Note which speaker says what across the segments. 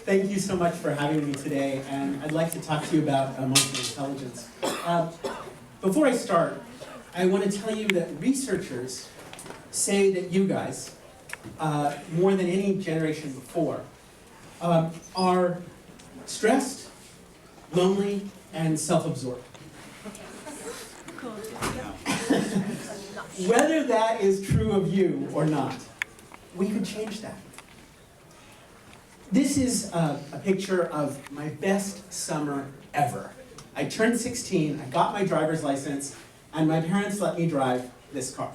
Speaker 1: Thank you so much for having me today, and I'd like to talk to you about emotional intelligence. Before I start, I want to tell you that researchers say that you guys, more than any generation before, are stressed, lonely, and self-absorbed. Whether that is true of you or not, we could change that. This is a picture of my best summer ever. I turned 16, I got my driver's license, and my parents let me drive this car,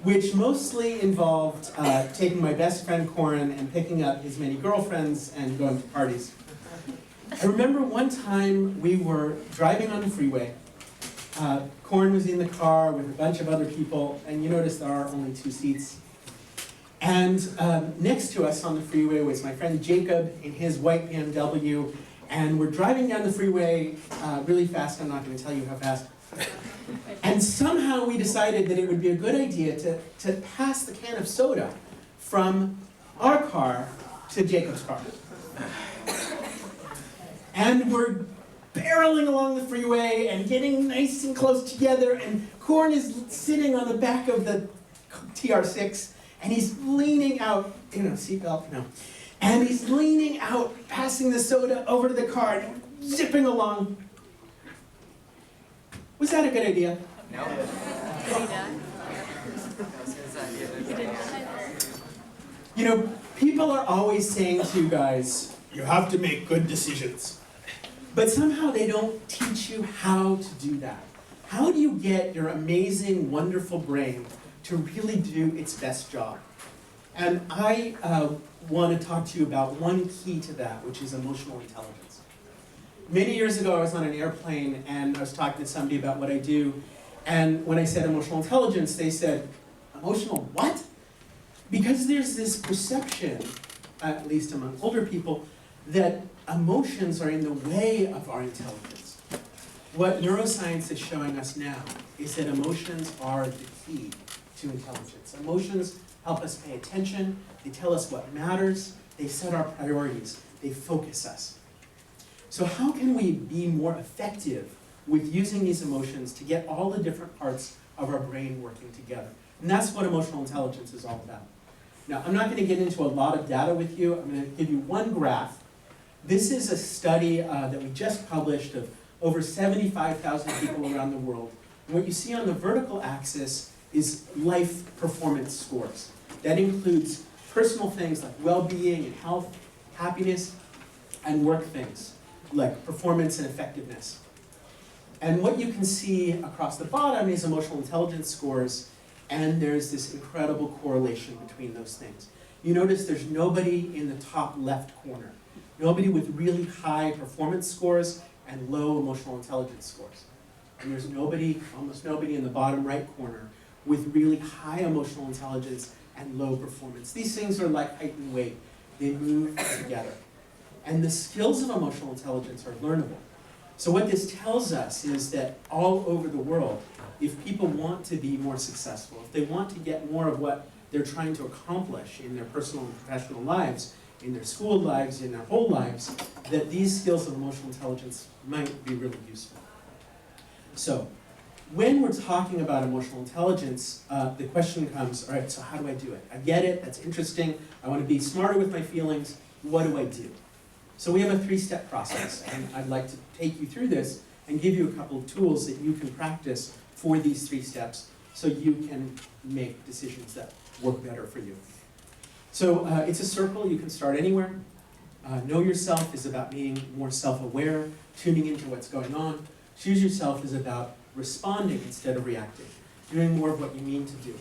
Speaker 1: which mostly involved taking my best friend Corin and picking up his many girlfriends and going to parties. I remember one time we were driving on the freeway. Corin was in the car with a bunch of other people, and you notice there are only 2 seats. And next to us on the freeway was my friend Jacob in his white BMW, and we're driving down the freeway really fast. I'm not going to tell you how fast. And somehow we decided that it would be a good idea to pass the can of soda from our car to Jacob's car. And we're barreling along the freeway and getting nice and close together, and Corin is sitting on the back of the TR6, and he's leaning out, seatbelt, and he's leaning out, passing the soda over to the car, and zipping along. Was that a good idea?
Speaker 2: No.
Speaker 1: People are always saying to you guys, you have to make good decisions. But somehow they don't teach you how to do that. How do you get your amazing, wonderful brain to really do its best job? And I want to talk to you about one key to that, which is emotional intelligence. Many years ago, I was on an airplane, and I was talking to somebody about what I do, and when I said emotional intelligence, they said, emotional what? Because there's this perception, at least among older people, that emotions are in the way of our intelligence. What neuroscience is showing us now is that emotions are the key to intelligence. Emotions help us pay attention, they tell us what matters, they set our priorities, they focus us. So how can we be more effective with using these emotions to get all the different parts of our brain working together? And that's what emotional intelligence is all about. Now, I'm not going to get into a lot of data with you. I'm going to give you one graph. This is a study that we just published of over 75,000 people around the world. And what you see on the vertical axis is life performance scores. That includes personal things like well-being and health, happiness, and work things like performance and effectiveness. And what you can see across the bottom is emotional intelligence scores, and there's this incredible correlation between those things. You notice there's nobody in the top left corner. Nobody with really high performance scores and low emotional intelligence scores. And there's nobody, almost nobody in the bottom right corner with really high emotional intelligence and low performance. These things are like height and weight. They move together. And the skills of emotional intelligence are learnable. So what this tells us is that all over the world, if people want to be more successful, if they want to get more of what they're trying to accomplish in their personal and professional lives, in their school lives, in their whole lives, that these skills of emotional intelligence might be really useful. So, when we're talking about emotional intelligence, the question comes, all right, so how do I do it? I get it, that's interesting, I want to be smarter with my feelings, what do I do? So we have a 3-step process, and I'd like to take you through this and give you a couple of tools that you can practice for these 3 steps so you can make decisions that work better for you. So it's a circle, you can start anywhere. Know yourself is about being more self-aware, tuning into what's going on. Choose yourself is about responding instead of reacting, doing more of what you mean to do.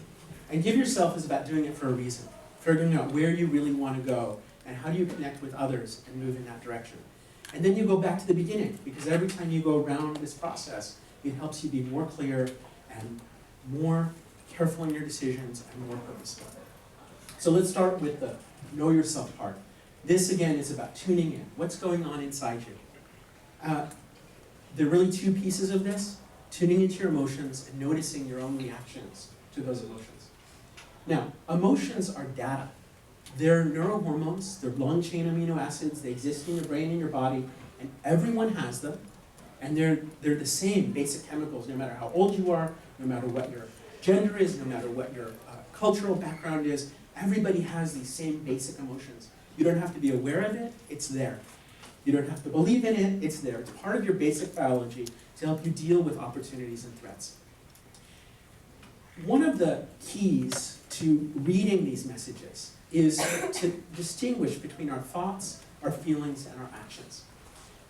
Speaker 1: And give yourself is about doing it for a reason, figuring out where you really want to go and how do you connect with others and move in that direction. And then you go back to the beginning, because every time you go around this process, it helps you be more clear and more careful in your decisions and more purposeful. So let's start with the know yourself part. This, again, is about tuning in. What's going on inside you? There are really 2 pieces of this: tuning into your emotions and noticing your own reactions to those emotions. Now, emotions are data. They're neurohormones, they're long-chain amino acids, they exist in your brain and your body, and everyone has them. And they're the same basic chemicals, no matter how old you are, no matter what your gender is, no matter what your cultural background is. Everybody has these same basic emotions. You don't have to be aware of it, it's there. You don't have to believe in it, it's there. It's part of your basic biology to help you deal with opportunities and threats. One of the keys to reading these messages is to distinguish between our thoughts, our feelings, and our actions.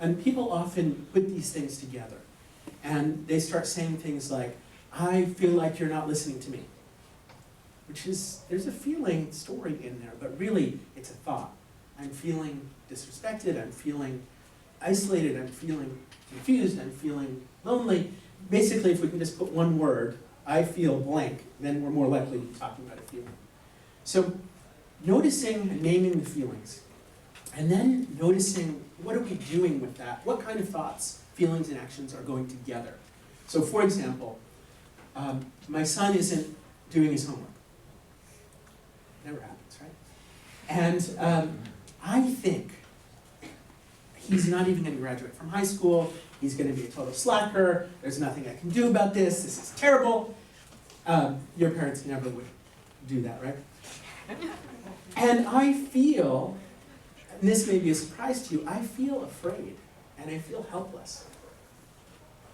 Speaker 1: And people often put these things together. And they start saying things like, I feel like you're not listening to me. Which is, there's a feeling story in there, but really it's a thought. I'm feeling disrespected, I'm feeling isolated, I'm feeling confused, I'm feeling lonely. Basically, if we can just put one word, I feel blank, then we're more likely to be talking about a feeling. So noticing and naming the feelings, and then noticing what are we doing with that? What kind of thoughts, feelings, and actions are going together? So for example, my son isn't doing his homework. Never happens, right? And I think he's not even going to graduate from high school. He's going to be a total slacker. There's nothing I can do about this. This is terrible. Your parents never would do that, right? And I feel, and this may be a surprise to you, I feel afraid and I feel helpless.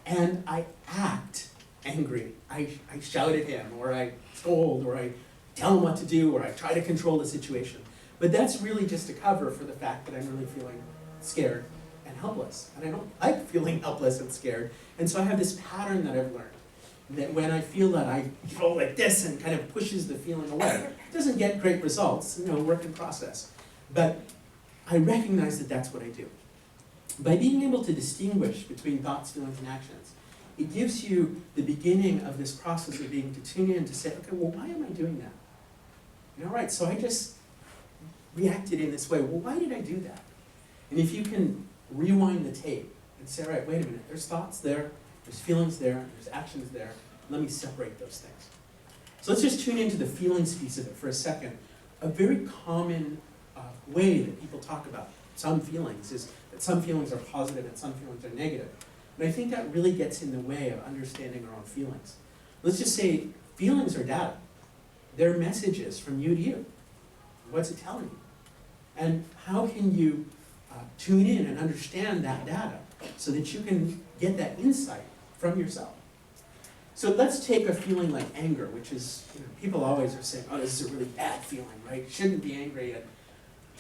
Speaker 1: And I act angry. I shout at him, or I scold, or I tell him what to do, or I try to control the situation. But that's really just a cover for the fact that I'm really feeling scared and helpless. And I don't like feeling helpless and scared. And so I have this pattern that I've learned, that when I feel that I feel like this and kind of pushes the feeling away, it doesn't get great results, work in process. But I recognize that that's what I do. By being able to distinguish between thoughts, feelings, and actions, it gives you the beginning of this process of being able to tune in to say, okay, well, why am I doing that? Right, so I just reacted in this way. Well, why did I do that? And if you can rewind the tape and say, all right, wait a minute, there's thoughts there, there's feelings there, there's actions there, let me separate those things. So let's just tune into the feelings piece of it for a second. A very common way that people talk about some feelings is that some feelings are positive and some feelings are negative. And I think that really gets in the way of understanding our own feelings. Let's just say feelings are data. They're messages from you to you. What's it telling you? And how can you tune in and understand that data so that you can get that insight from yourself? So let's take a feeling like anger, which is, people always are saying, oh, this is a really bad feeling, right? Shouldn't be angry. And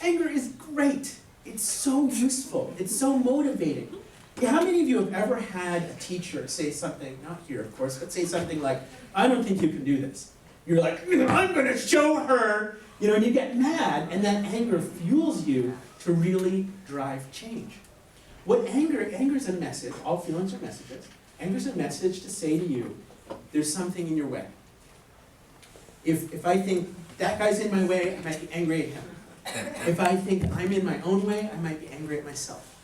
Speaker 1: anger is great. It's so useful. It's so motivating. How many of you have ever had a teacher say something, not here of course, but say something like, I don't think you can do this. You're like, I'm going to show her, and you get mad, and that anger fuels you to really drive change. What anger is a message, all feelings are messages. Anger is a message to say to you, there's something in your way. If I think that guy's in my way, I might be angry at him. If I think I'm in my own way, I might be angry at myself.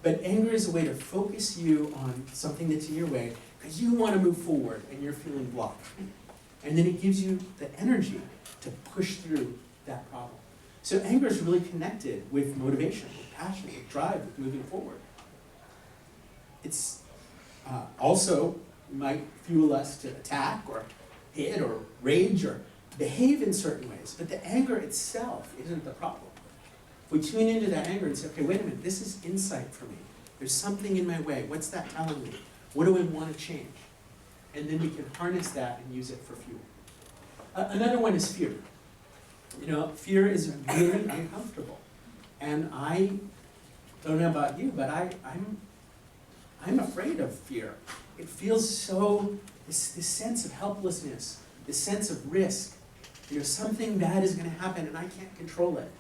Speaker 1: But anger is a way to focus you on something that's in your way because you want to move forward and you're feeling blocked. And then it gives you the energy to push through that problem. So anger is really connected with motivation, with passion, with drive, with moving forward. It's also might fuel us to attack or hit or rage or behave in certain ways. But the anger itself isn't the problem. If we tune into that anger and say, okay, wait a minute, this is insight for me. There's something in my way. What's that telling me? What do I want to change? And then we can harness that and use it for fuel. Another one is fear. Fear is really uncomfortable. And I don't know about you, but I'm afraid of fear. It feels so, this sense of helplessness, this sense of risk. Something bad is going to happen and I can't control it.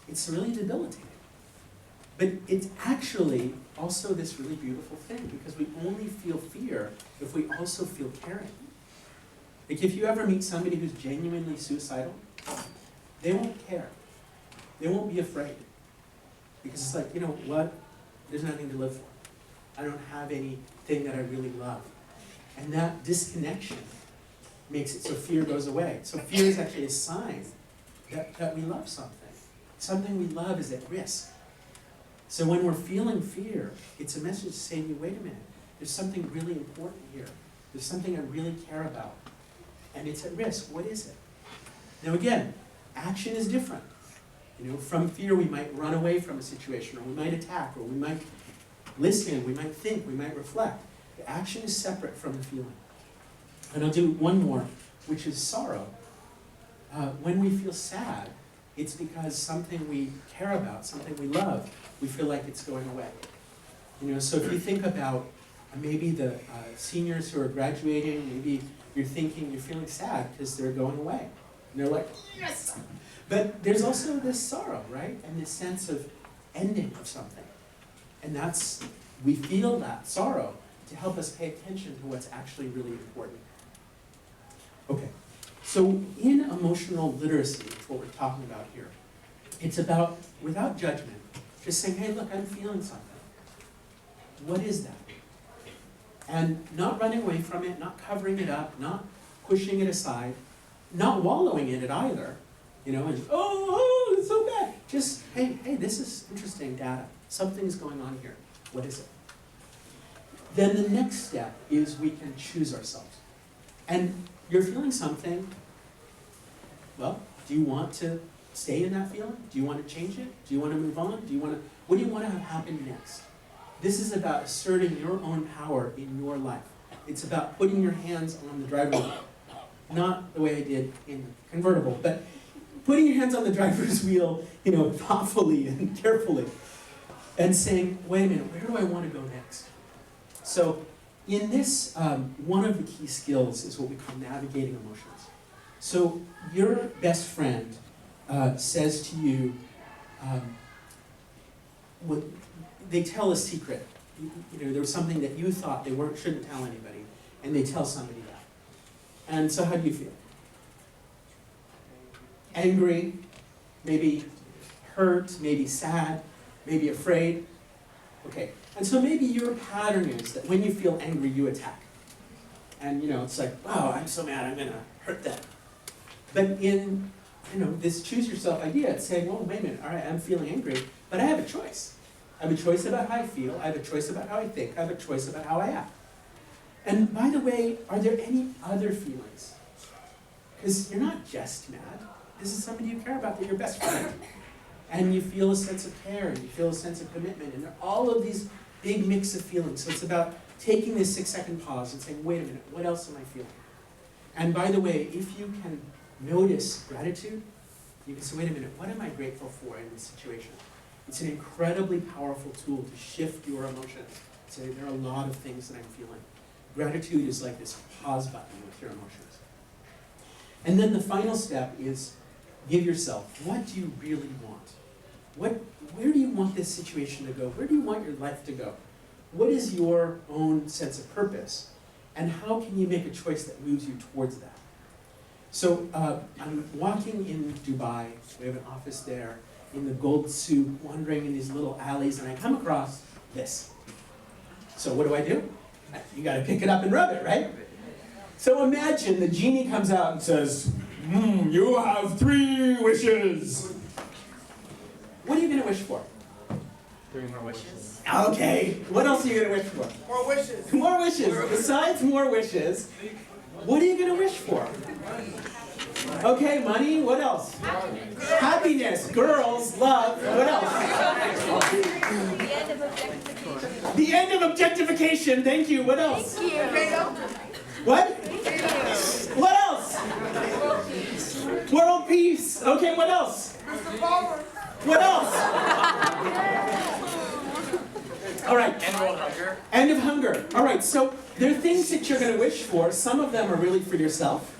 Speaker 1: It's really debilitating. But it's actually also this really beautiful thing because we only feel fear if we also feel caring. Like if you ever meet somebody who's genuinely suicidal, they won't care. They won't be afraid. Because it's like, what? There's nothing to live for. I don't have anything that I really love. And that disconnection makes it so fear goes away. So fear is actually a sign that we love something. Something we love is at risk. So when we're feeling fear, it's a message saying to you, wait a minute, there's something really important here. There's something I really care about. And it's at risk. What is it? Now again, action is different. From fear we might run away from a situation, or we might attack, or we might listen, we might think, we might reflect. The action is separate from the feeling. And I'll do one more, which is sorrow. When we feel sad, it's because something we care about, something we love, we feel like it's going away. So if you think about maybe the seniors who are graduating, maybe you're feeling sad because they're going away. And they're like, yes! But there's also this sorrow, right? And this sense of ending of something. And we feel that sorrow to help us pay attention to what's actually really important. Okay, so in emotional literacy, what we're talking about here, it's about, without judgment, just saying, hey, look, I'm feeling something. What is that? And not running away from it, not covering it up, not pushing it aside, not wallowing in it either, and oh, it's so bad. Just, hey, this is interesting data. Something's going on here. What is it? Then the next step is we can choose ourselves. And you're feeling something, well, do you want to stay in that feeling? Do you want to change it? Do you want to move on? What do you want to have happen next? This is about asserting your own power in your life. It's about putting your hands on the driver's wheel. Not the way I did in convertible, but putting your hands on the driver's wheel, thoughtfully and carefully, and saying, wait a minute, where do I want to go next? So in this, one of the key skills is what we call navigating emotions. So your best friend says to you, they tell a secret. There was something that you thought they shouldn't tell anybody, and they tell somebody that. And so how do you feel? Angry, maybe hurt, maybe sad, maybe afraid. Okay, and so maybe your pattern is that when you feel angry, you attack. And it's like, wow, I'm so mad, I'm gonna hurt them. But in this choose yourself idea, it's saying, well, wait a minute, all right, I'm feeling angry, but I have a choice. I have a choice about how I feel, I have a choice about how I think, I have a choice about how I act. And by the way, are there any other feelings? Because you're not just mad. This is somebody you care about, they're your best friend. And you feel a sense of care, and you feel a sense of commitment, and all of these big mix of feelings. So it's about taking this 6-second pause and saying, wait a minute, what else am I feeling? And by the way, if you can notice gratitude, you can say, wait a minute, what am I grateful for in this situation? It's an incredibly powerful tool to shift your emotions. Say, there are a lot of things that I'm feeling. Gratitude is like this pause button with your emotions. And then the final step is give yourself, what do you really want? Where do you want this situation to go? Where do you want your life to go? What is your own sense of purpose? And how can you make a choice that moves you towards that? So I'm walking in Dubai, we have an office there, in the gold soup, wandering in these little alleys, and I come across this. So what do? You gotta pick it up and rub it, right? So imagine the genie comes out and says, you have 3 wishes. What are you gonna wish for?
Speaker 2: 3 more wishes.
Speaker 1: Okay, what else are you gonna wish for?
Speaker 2: More wishes.
Speaker 1: More wishes. Besides more wishes, what are you gonna wish for? Okay, money, what else? Happiness, girls, love, what else? The end of objectification, thank you, what else? What? What else? World peace, okay, what else? What else? All right.
Speaker 2: End of hunger.
Speaker 1: End of hunger. All right, so there are things that you're going to wish for. Some of them are really for yourself,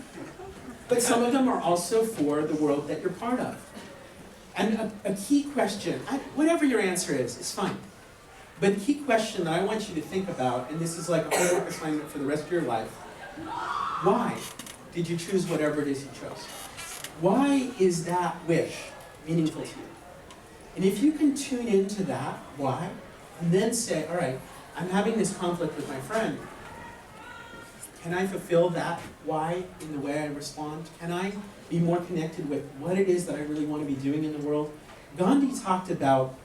Speaker 1: but some of them are also for the world that you're part of. And a key question, whatever your answer is fine. But a key question that I want you to think about, and this is like a homework assignment for the rest of your life, why did you choose whatever it is you chose? Why is that wish meaningful to you? And if you can tune into that, why, and then say, all right, I'm having this conflict with my friend. Can I fulfill that why in the way I respond? Can I be more connected with what it is that I really want to be doing in the world. Gandhi talked about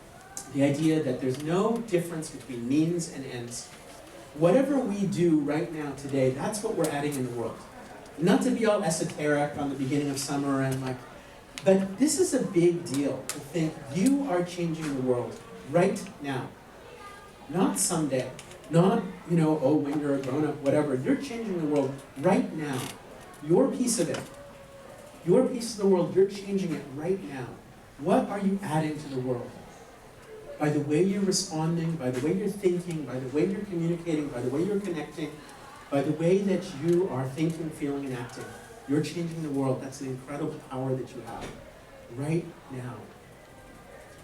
Speaker 1: the idea that there's no difference between means and ends. Whatever we do right now today, that's what we're adding in the world. Not to be all esoteric on the beginning of summer and like, but this is a big deal to think you are changing the world right now. Not someday, not, oh, when you're a grown-up, whatever. You're changing the world right now. Your piece of it. Your piece of the world, you're changing it right now. What are you adding to the world? By the way you're responding, by the way you're thinking, by the way you're communicating, by the way you're connecting, by the way that you are thinking, feeling, and acting. You're changing the world. That's an incredible power that you have right now.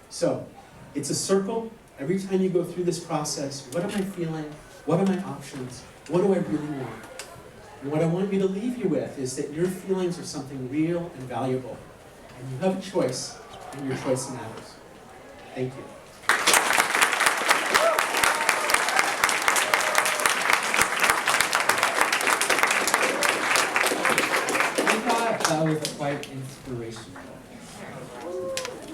Speaker 1: So, it's a circle. Every time you go through this process, what am I feeling? What are my options? What do I really want? And what I want you to leave you with is that your feelings are something real and valuable. And you have a choice, and your choice matters. Thank you.
Speaker 3: That was quite inspirational.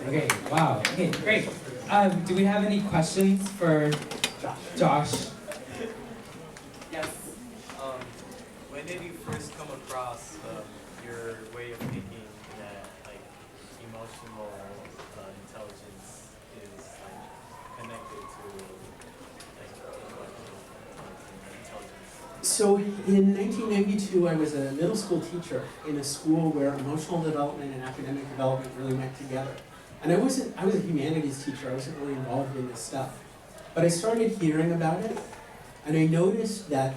Speaker 3: Okay, wow. Okay, great. Do we have any questions for Josh?
Speaker 2: Yes. When did you first come across your way of thinking that like emotional intelligence is like connected to like intellectual intelligence?
Speaker 1: So in 1992, I was a middle school teacher in a school where emotional development and academic development really went together. And I was a humanities teacher, I wasn't really involved in this stuff. But I started hearing about it, and I noticed that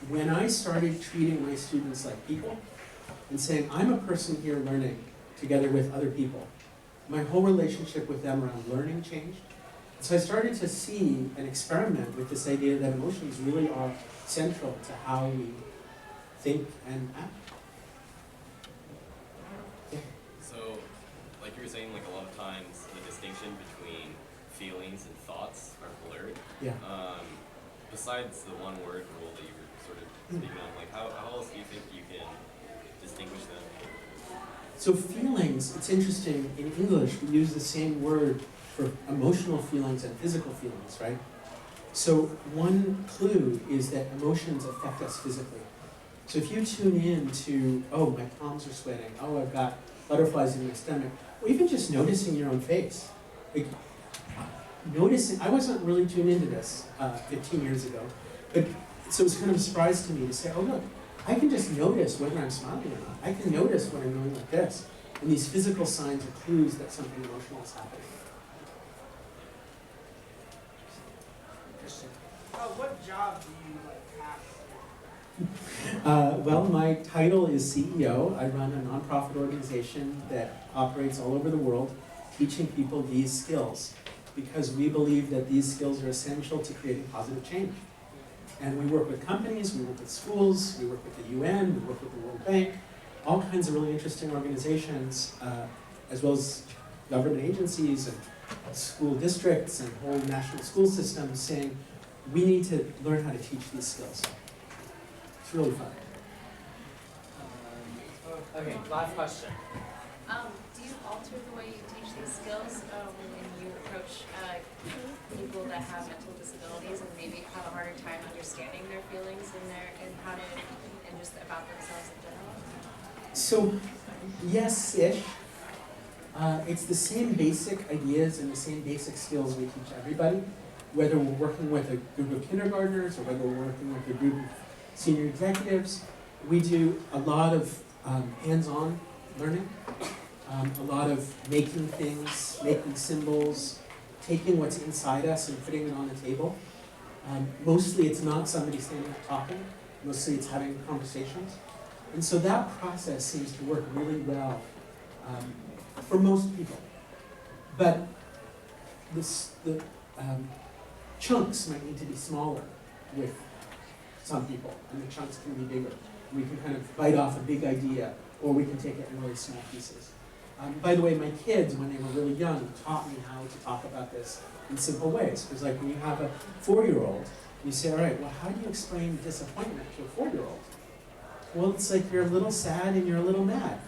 Speaker 1: when I started treating my students like people, and saying, I'm a person here learning together with other people, my whole relationship with them around learning changed. So I started to see and experiment with this idea that emotions really are central to how we think and act. Yeah.
Speaker 4: So, like you were saying, like a lot of times the distinction between feelings and thoughts are blurred.
Speaker 1: Yeah.
Speaker 4: Besides the one word rule that you were sort of speaking on, like how else do you think you can distinguish them?
Speaker 1: So feelings, it's interesting, in English we use the same word for emotional feelings and physical feelings, right? So one clue is that emotions affect us physically. So if you tune in to, oh, my palms are sweating, oh, I've got butterflies in my stomach, or even just noticing your own face. Like, noticing, I wasn't really tuned into this 15 years ago, but so it was kind of a surprise to me to say, oh look, I can just notice whether I'm smiling or not. I can notice when I'm going like this. And these physical signs are clues that something emotional is happening.
Speaker 5: What job do you have?
Speaker 1: Well, my title is CEO. I run a nonprofit organization that operates all over the world, teaching people these skills, because we believe that these skills are essential to creating positive change. And we work with companies, we work with schools, we work with the UN, we work with the World Bank, all kinds of really interesting organizations, as well as government agencies and school districts and whole national school systems saying, we need to learn how to teach these skills. It's really fun.
Speaker 3: Okay, last question.
Speaker 6: Do you alter the way you teach these skills when you approach people that have mental disabilities and maybe have a harder time understanding their feelings and how to and just about themselves in general?
Speaker 1: So, yes-ish. It's the same basic ideas and the same basic skills we teach everybody, whether we're working with a group of kindergartners or whether we're working with a group of senior executives. We do a lot of hands-on learning, a lot of making things, making symbols, taking what's inside us and putting it on the table. Mostly it's not somebody standing up talking, mostly it's having conversations. And so that process seems to work really well for most people. But the chunks might need to be smaller with some people, and the chunks can be bigger. We can kind of bite off a big idea, or we can take it in really small pieces. By the way, my kids, when they were really young, taught me how to talk about this in simple ways. Because like when you have a 4-year-old, you say, all right, well, how do you explain disappointment to a 4-year-old? Well, it's like you're a little sad and you're a little mad.